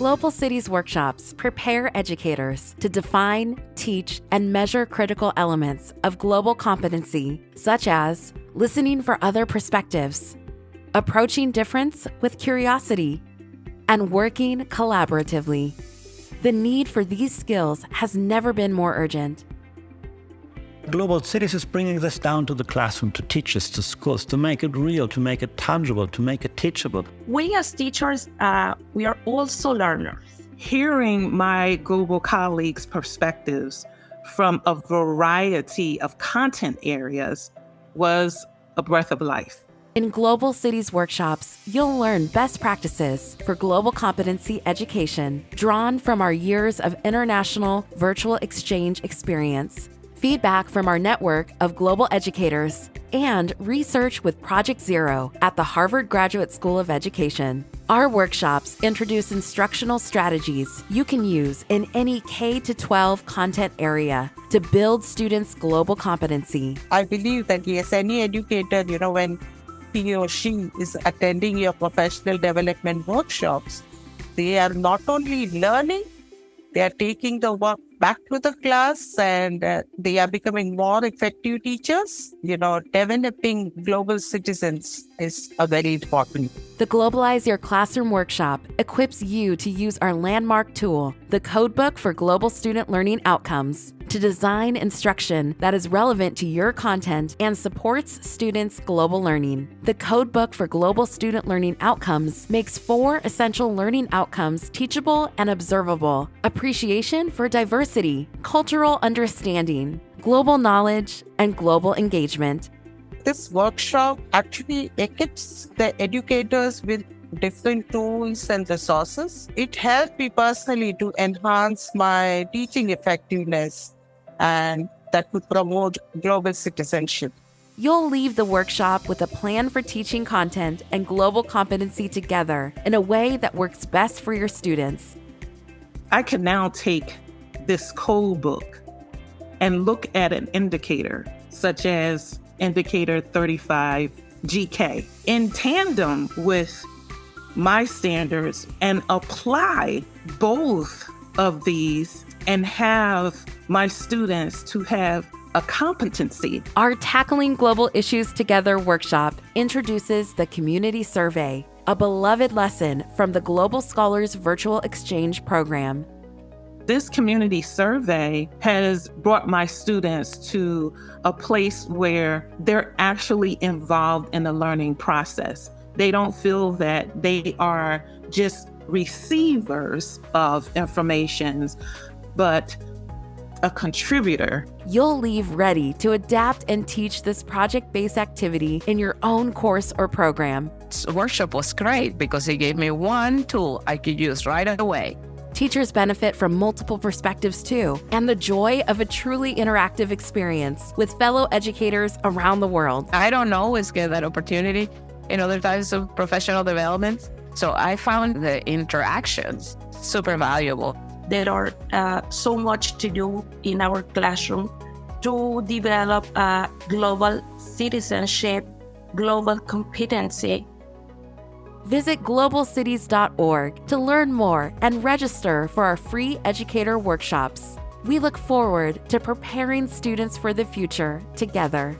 Global Cities workshops prepare educators to define, teach, and measure critical elements of global competency, such as listening for other perspectives, approaching difference with curiosity, and working collaboratively. The need for these skills has never been more urgent. Global Cities is bringing this down to the classroom, to teachers, to schools, to make it real, to make it tangible, to make it teachable. We as teachers, we are also learners. Hearing my global colleagues' perspectives from a variety of content areas was a breath of life. In Global Cities workshops, you'll learn best practices for global competency education drawn from our years of international virtual exchange experience, feedback from our network of global educators, and research with Project Zero at the Harvard Graduate School of Education. Our workshops introduce instructional strategies you can use in any K-12 content area to build students' global competency. I believe that yes, any educator, when he or she is attending your professional development workshops, they are not only learning, they are taking the work back to the class, and they are becoming more effective teachers. Developing global citizens is a very important. The Globalize Your Classroom workshop equips you to use our landmark tool, the Codebook for Global Student Learning Outcomes, to design instruction that is relevant to your content and supports students' global learning. The Codebook for Global Student Learning Outcomes makes 4 essential learning outcomes teachable and observable: appreciation for diversity, cultural understanding, global knowledge, and global engagement. This workshop actually equips the educators with different tools and resources. It helped me personally to enhance my teaching effectiveness, and that would promote global citizenship. You'll leave the workshop with a plan for teaching content and global competency together in a way that works best for your students. I can now take this code book and look at an indicator such as indicator 35 GK in tandem with my standards and apply both of these and have my students to have a competency. Our Tackling Global Issues Together workshop introduces the Community Survey, a beloved lesson from the Global Scholars Virtual Exchange Program. This community survey has brought my students to a place where they're actually involved in the learning process. They don't feel that they are just receivers of information, but a contributor. You'll leave ready to adapt and teach this project-based activity in your own course or program. The workshop was great because it gave me one tool I could use right away. Teachers benefit from multiple perspectives too, and the joy of a truly interactive experience with fellow educators around the world. I don't always get that opportunity in other types of professional development, so I found the interactions super valuable. There are so much to do in our classroom to develop a global citizenship, global competency. Visit globalcities.org to learn more and register for our free educator workshops. We look forward to preparing students for the future together.